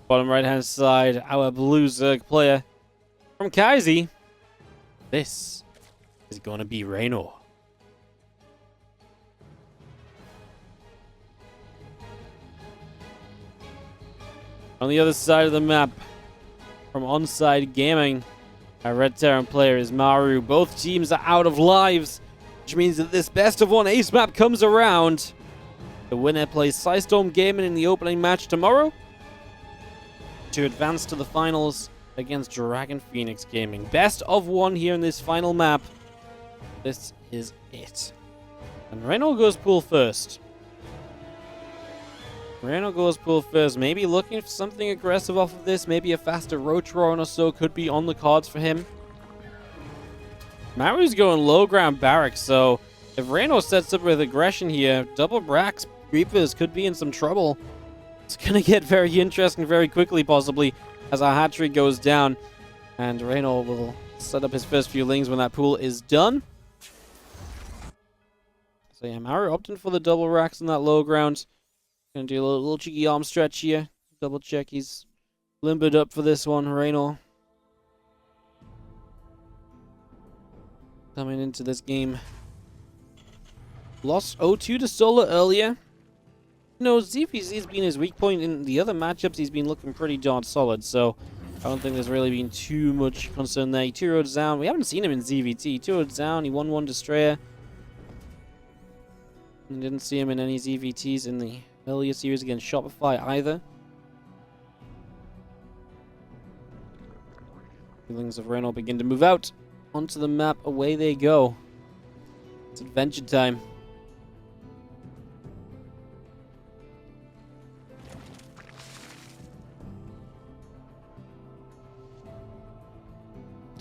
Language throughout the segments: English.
Bottom right-hand side, our blue Zerg player from TvZ. This is going to be Reynor. On the other side of the map, from Onside Gaming, our Red Terran player is Maru. Both teams are out of lives, which means that this best of one ace map comes around. The winner plays Psystorm Gaming in the opening match tomorrow to advance to the finals against Dragon Phoenix Gaming. Best of one here in this final map. This is it. And Reynor goes pool first. Reynor goes pool first. Maybe looking for something aggressive off of this. Maybe a faster Roach Roaring or so could be on the cards for him. Maru's going low ground barracks, so if Reynor sets up with aggression here, double Brax Reapers could be in some trouble. It's going to get very interesting very quickly, possibly, as our hat trick goes down. And Reynor will set up his first few lings when that pool is done. So yeah, Maru opting for the double racks on that low ground. Gonna do a little cheeky arm stretch here. Double check he's limbered up for this one, Reynor. Coming into this game. Lost 0-2 to Solar earlier. You know, TvZ's been his weak point. In the other matchups, he's been looking pretty darn solid, so I don't think there's really been too much concern there. He 2-0'd down. We haven't seen him in ZVT. 2-0'd down. He 1-1 Destroyer. And didn't see him in any ZVTs in the earlier series against Shopify either. Feelings of Reynor begin to move out onto the map. Away they go. It's adventure time.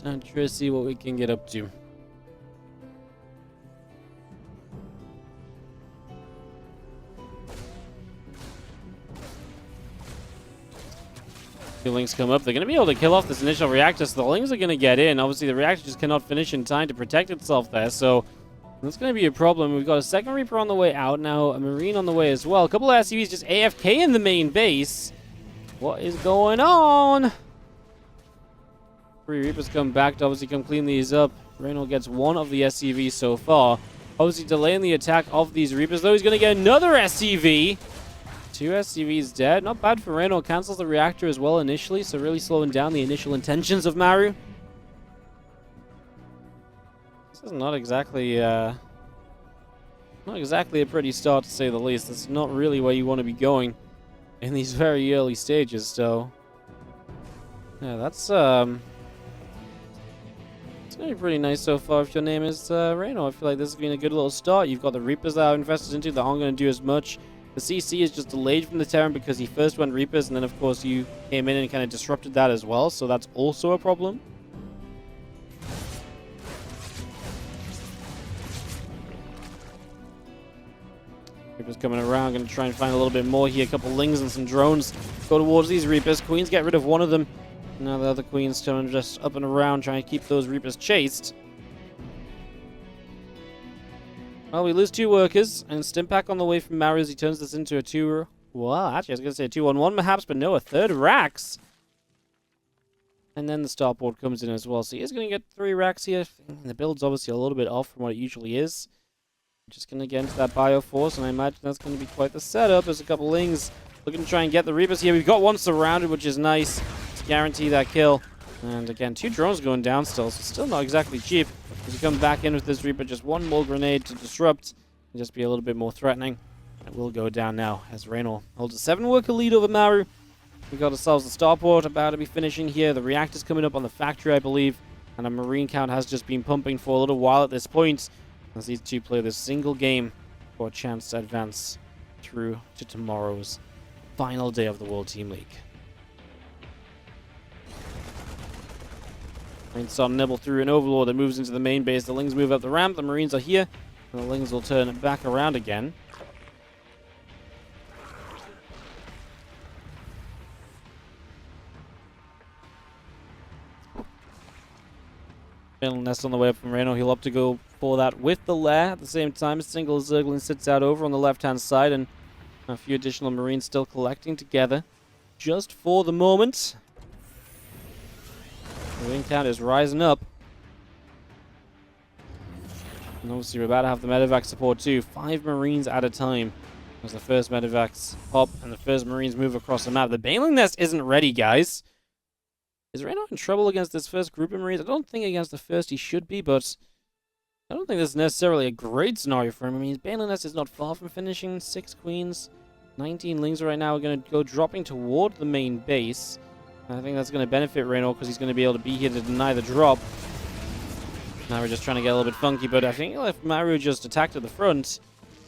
Time to try to see what we can get up to. Two Lings come up. They're going to be able to kill off this initial reactor, so the Lings are going to get in. Obviously, the reactor just cannot finish in time to protect itself there, so that's going to be a problem. We've got a second Reaper on the way out now, a Marine on the way as well. A couple of SCVs just AFK in the main base. What is going on? 3 Reapers come back to obviously come clean these up. Reynor gets one of the SCVs so far. Obviously delaying the attack of these Reapers, though he's going to get another SCV. 2 SCVs dead. Not bad for Reynor. Cancels the reactor as well initially, so really slowing down the initial intentions of Maru. This is not exactly a pretty start, to say the least. That's not really where you want to be going in these very early stages, so yeah, that's it's going to be pretty nice so far if your name is Reynor. I feel like this has been a good little start. You've got the Reapers that are invested into that aren't going to do as much. The CC is just delayed from the Terran because he first went Reapers, and then of course you came in and kind of disrupted that as well, so that's also a problem. Reapers coming around, going to try and find a little bit more here. A couple Lings and some drones go towards these Reapers. Queens get rid of one of them. Now the other Queens turn just up and around, trying to keep those Reapers chased. Well, we lose 2 workers, and Stimpack on the way from Maru as he turns this into a 2... Well, actually, I was going to say a 2-1-1 perhaps, but no, a 3rd Rax. And then the starport comes in as well, so he is going to get 3 Rax here. The build's obviously a little bit off from what it usually is. Just going to get into that Bioforce, and I imagine that's going to be quite the setup. There's a couple Lings looking to try and get the Reapers here. We've got one surrounded, which is nice to guarantee that kill. And again, 2 drones going down still, so still not exactly cheap. As you come back in with this Reaper, just one more grenade to disrupt and just be a little bit more threatening. It will go down now as Reynor holds a 7-worker lead over Maru. We got ourselves the starport about to be finishing here. The reactor's coming up on the factory, I believe, and a Marine count has just been pumping for a little while at this point as these two play this single game for a chance to advance through to tomorrow's final day of the World Team League. Marines start to nibble through an Overlord that moves into the main base. The Lings move up the ramp. The Marines are here. And the Lings will turn it back around again. Final nest on the way up from Reynor. He'll opt to go for that with the lair. At the same time, a single Zergling sits out over on the left-hand side. And a few additional Marines still collecting together. just for the moment. The win count is rising up. And obviously we're about to have the medevac support too. 5 Marines at a time. As the first medevacs pop and the first Marines move across the map. The Baneling Nest isn't ready, guys. Is Reynor in trouble against this first group of Marines? I don't think against the first he should be, but I don't think this is necessarily a great scenario for him. I mean, his Baneling Nest is not far from finishing. 6 Queens, 19 Lings right now are going to go dropping toward the main base. And I think that's going to benefit Reynor because he's going to be able to be here to deny the drop. Now we're just trying to get a little bit funky, but I think if Maru just attacked at the front,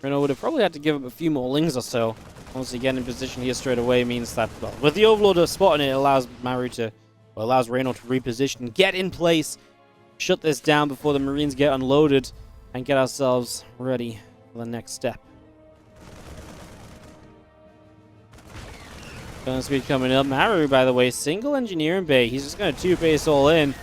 Reynor would have probably had to give up a few more Lings or so. Obviously, getting in position here straight away means that, well, with the Overlord spotting it, allows Maru to, well, allows Reynor to reposition, get in place, shut this down before the Marines get unloaded, and get ourselves ready for the next step. Gun speed coming up. Maru, by the way, single engineering bay. He's just going to 2-base all in.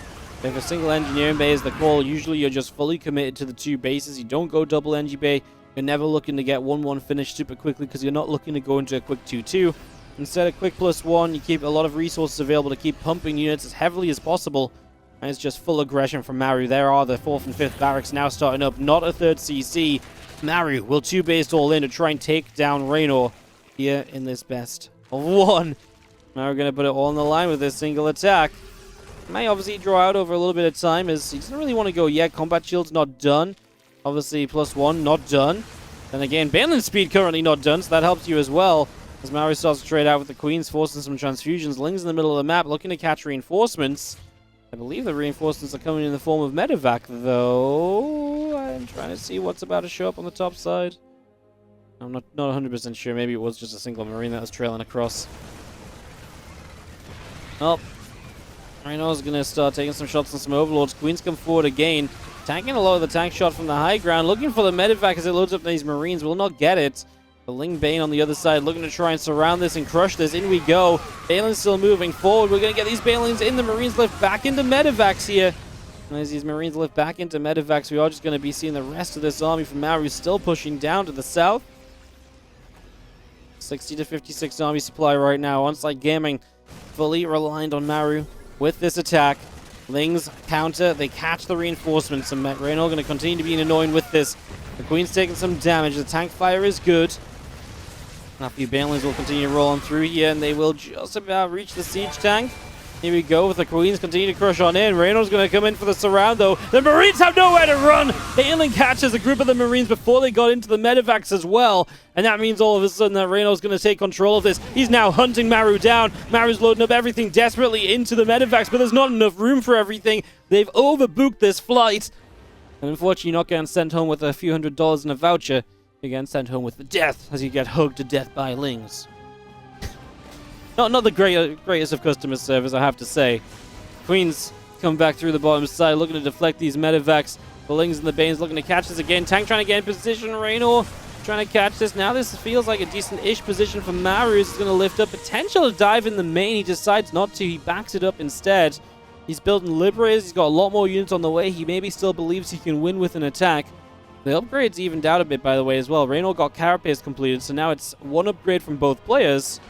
If a single engineering bay is the call, usually you're just fully committed to the 2 bases. You don't go double engi bay. You're never looking to get 1-1 finished super quickly because you're not looking to go into a quick 2-2. Instead of quick +1, you keep a lot of resources available to keep pumping units as heavily as possible. And it's just full aggression from Maru. There are the 4th and 5th barracks now starting up. Not a 3rd CC. Maru will 2-base all in to try and take down Reynor here in this best of 1. Maru going to put it all on the line with this single attack. May obviously draw out over a little bit of time as he doesn't really want to go yet. Combat shield's not done. Obviously, +1, not done. Then again, Baneling speed currently not done, so that helps you as well. As Maru starts to trade out with the Queens, forcing some transfusions. Ling's in the middle of the map, looking to catch reinforcements. I believe the reinforcements are coming in the form of medevac, though. I'm trying to see what's about to show up on the top side. I'm not 100% sure. Maybe it was just a single Marine that was trailing across. Oh. Reynor's going to start taking some shots on some Overlords. Queens come forward again. Tanking a lot of the tank shot from the high ground. Looking for the medevac as it loads up these Marines. Will not get it. The Ling Bane on the other side looking to try and surround this and crush this. In we go. Baneling's still moving forward. We're going to get these Banelings in. The Marines lift back into medevacs here. And as these Marines lift back into medevacs, we are just going to be seeing the rest of this army from Maru still pushing down to the south. 60 to 56 army supply right now. Onsite Gaming fully reliant on Maru with this attack. Lings counter, they catch the reinforcements, and Reynor going to continue to be annoying with this. The Queen's taking some damage, the tank fire is good. A few Banelings will continue to roll on through here, and they will just about reach the siege tank. Here we go with the Queens continue to crush on in. Reynor's going to come in for the surround, though. The Marines have nowhere to run. Baneling catches a group of the Marines before they got into the medevacs as well. And that means all of a sudden that Reynor's going to take control of this. He's now hunting Maru down. Maru's loading up everything desperately into the medevacs, but there's not enough room for everything. They've overbooked this flight. And unfortunately, not getting sent home with a few $100s in a voucher. You're getting sent home with the death as you get hugged to death by Lings. Not the greatest of customer service, I have to say. Queens come back through the bottom side, looking to deflect these medevacs. The Lings and the Banes looking to catch this again. Tank trying to get in position. Reynor trying to catch this. Now this feels like a decent-ish position for Maru. He's going to lift up. Potential to dive in the main. He decides not to. He backs it up instead. He's building Liberators. He's got a lot more units on the way. He maybe still believes he can win with an attack. The upgrades evened out a bit, by the way, as well. Reynor got Carapace completed, so now it's one upgrade from both players.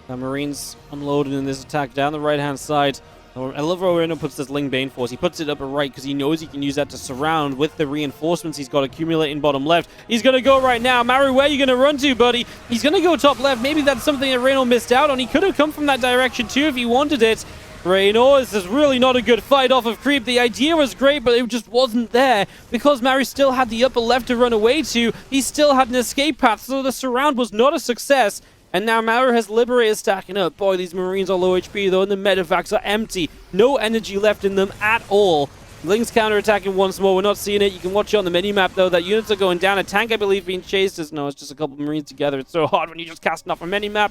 The Marines unloaded in this attack down the right-hand side. I love how Reynor puts this Ling Bane force. He puts it up right because he knows he can use that to surround with the reinforcements he's got accumulating bottom left. He's going to go right now. Maru, where are you going to run to, buddy? He's going to go top left. Maybe that's something that Reynor missed out on. He could have come from that direction too if he wanted it. Reynor, this is really not a good fight off of creep. The idea was great, but it just wasn't there. Because Maru still had the upper left to run away to, he still had an escape path, so the surround was not a success. And now Maru has Liberators stacking up. Boy, these Marines are low HP though, and the medevacs are empty. No energy left in them at all. Ling's counterattacking once more. We're not seeing it. You can watch it on the mini-map though, that units are going down. A tank, I believe, being chased. No, it's just a couple of Marines together. It's so hard when you're just casting off a mini-map.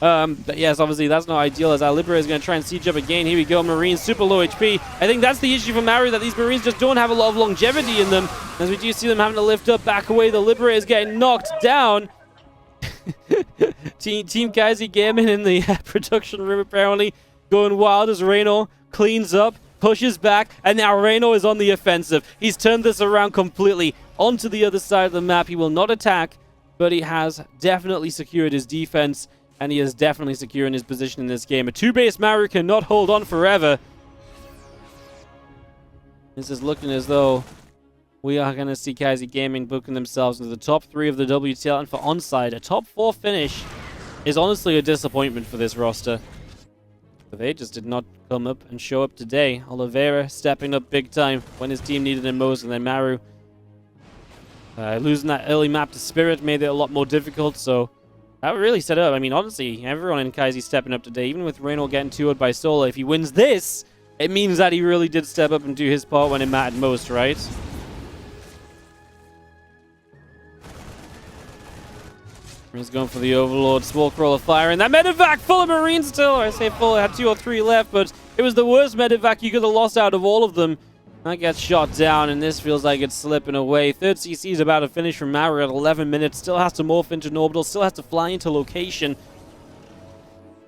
But yes, obviously that's not ideal as our Liberator is going to try and siege up again. Here we go, Marines, super low HP. I think that's the issue for Maru, that these Marines just don't have a lot of longevity in them. As we do see them having to lift up, back away. The Liberator is getting knocked down. Team Kazi Gaming in the production room apparently going wild as Reynor cleans up, pushes back, and now Reynor is on the offensive. He's turned this around completely onto the other side of the map. He will not attack. but he has definitely secured his defense, and he is definitely securing his position in this game. A 2-base Maru cannot hold on forever. This is looking as though we are going to see TvZ Gaming booking themselves into the top 3 of the WTL, and for onside, a top 4 finish is honestly a disappointment for this roster. But they just did not come up and show up today. Oliveira stepping up big time when his team needed him most, and then Maru losing that early map to Spirit made it a lot more difficult, so that really set up. I mean, honestly, everyone in TvZ stepping up today, even with Reynor getting 2-0'd by Solo. If he wins this, it means that he really did step up and do his part when it mattered most, right? He's going for the Overlord. Smoke Roller firing. That medevac full of Marines still. I say full, it had 2 or 3 left, but it was the worst medevac you could have lost out of all of them. That gets shot down, and this feels like it's slipping away. Third CC is about to finish from Maru at 11 minutes. Still has to morph into an orbital. Still has to fly into location.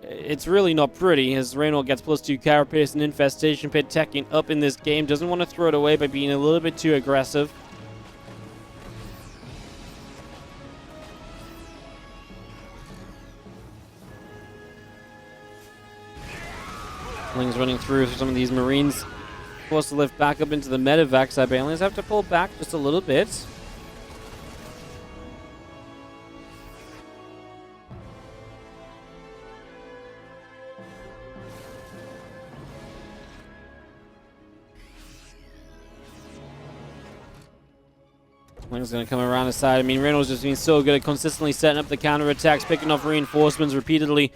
It's really not pretty, as Reynor gets +2 carapace and Infestation Pit teching up in this game. Doesn't want to throw it away by being a little bit too aggressive. Ling's running through some of these Marines. Forced to lift back up into the medevac side. Aliens have to pull back just a little bit. Ling's going to come around the side. I mean, Reynolds just been so good at consistently setting up the counterattacks, picking off reinforcements repeatedly.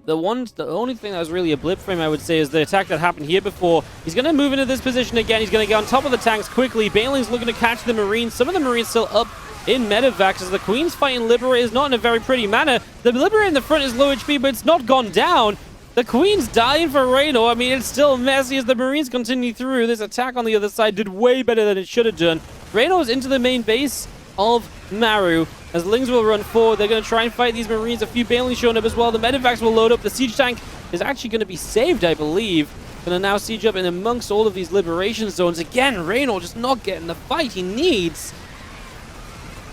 The only thing that was really a blip for him, I would say, is the attack that happened here before. He's going to move into this position again. He's going to get on top of the tanks quickly. Bailing's looking to catch the Marines. Some of the Marines still up in medevacs as the Queen's fighting Liberators not in a very pretty manner. The Liberator in the front is low HP, but it's not gone down. The Queen's dying for Reynor. I mean, it's still messy as the Marines continue through. This attack on the other side did way better than it should have done. Reynor's into the main base of Maru. As Lings will run forward, they're going to try and fight these Marines. A few Bailings showing up as well. The medevacs will load up. The siege tank is actually going to be saved, I believe. Going to now siege up in amongst all of these liberation zones. Again, Reynor just not getting the fight he needs.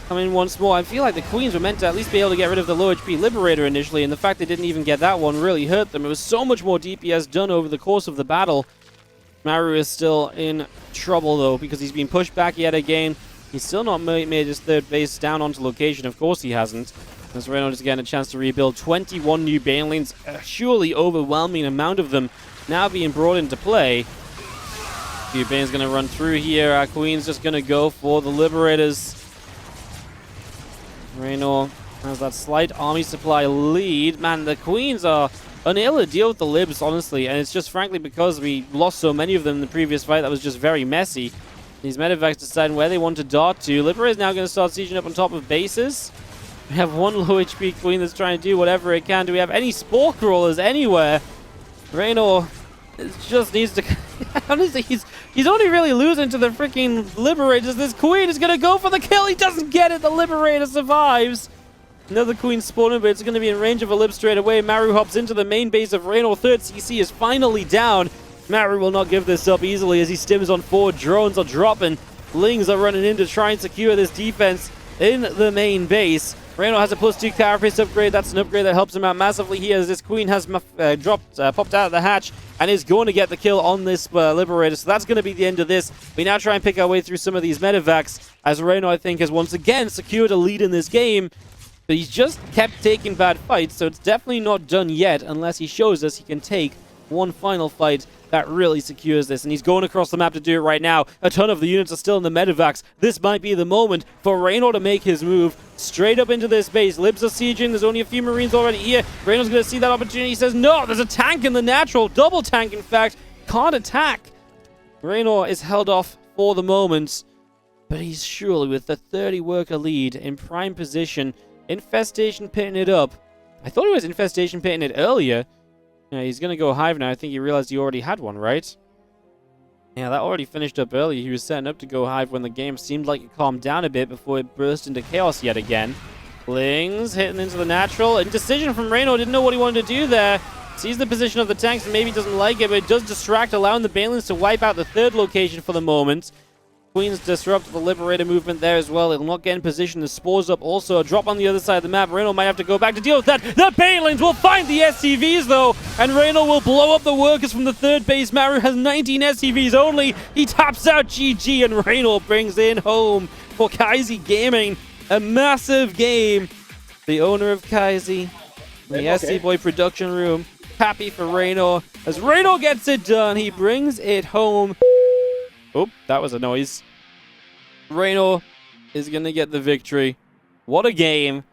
Coming once more. I feel like the Queens were meant to at least be able to get rid of the low HP Liberator initially, and the fact they didn't even get that one really hurt them. It was so much more DPS done over the course of the battle. Maru is still in trouble, though, because he's been pushed back yet again. He's still not made his third base down onto location. Of course he hasn't. As Reynor is getting a chance to rebuild 21 new Banelings, a surely overwhelming amount of them now being brought into play. Few Bane's going to run through here. Our Queen's just going to go for the Liberators. Reynor has that slight army supply lead. Man, the Queens are unable to deal with the Libs, honestly, and it's just frankly because we lost so many of them in the previous fight that was just very messy. These medevacs deciding where they want to dart to. Liberator is now going to start sieging up on top of bases. We have one low HP Queen that's trying to do whatever it can. Do we have any Spore Crawlers anywhere? Reynor just needs to... Honestly, he's only really losing to the freaking Liberators. This Queen is going to go for the kill. He doesn't get it. The Liberator survives. Another Queen spawning, but it's going to be in range of a Lib straight away. Maru hops into the main base of Reynor. Third CC is finally down. Maru will not give this up easily as he stims on forward. Drones are dropping. Lings are running in to try and secure this defense in the main base. Reynor has a +2 carapace upgrade. That's an upgrade that helps him out massively here as this Queen has popped out of the hatch and is going to get the kill on this Liberator. So that's going to be the end of this. We now try and pick our way through some of these medevacs as Reynor, I think, has once again secured a lead in this game. But he's just kept taking bad fights, so it's definitely not done yet unless he shows us he can take one final fight that really secures this, and he's going across the map to do it right now. A ton of the units are still in the medevacs. This might be the moment for Reynor to make his move straight up into this base. Libs are sieging. There's only a few Marines already here. Reynor's going to see that opportunity. He says, no, there's a tank in the natural. Double tank, in fact. Can't attack. Reynor is held off for the moment, but he's surely with the 30 worker lead in prime position. Infestation pitting it up. I thought it was Infestation pitting it earlier. Yeah, he's going to go Hive now. I think he realized he already had one, right? Yeah, that already finished up early. He was setting up to go Hive when the game seemed like it calmed down a bit before it burst into chaos yet again. Lings hitting into the natural. Indecision from Reynor. Didn't know what he wanted to do there. Sees the position of the tanks and maybe doesn't like it, but it does distract, allowing the Banelings to wipe out the third location for the moment. Queens disrupt the Liberator movement there as well. He'll not get in position. The Spores up also. A drop on the other side of the map. Reynor might have to go back to deal with that. The Banelings will find the SCVs though, and Reynor will blow up the workers from the third base. Maru has 19 SCVs only. He taps out GG, and Reynor brings in home for KyZ Gaming. A massive game. The owner of KyZ, the SC Boy production room, happy for Reynor. As Reynor gets it done, he brings it home. Oh, that was a noise. Reynor is going to get the victory. What a game.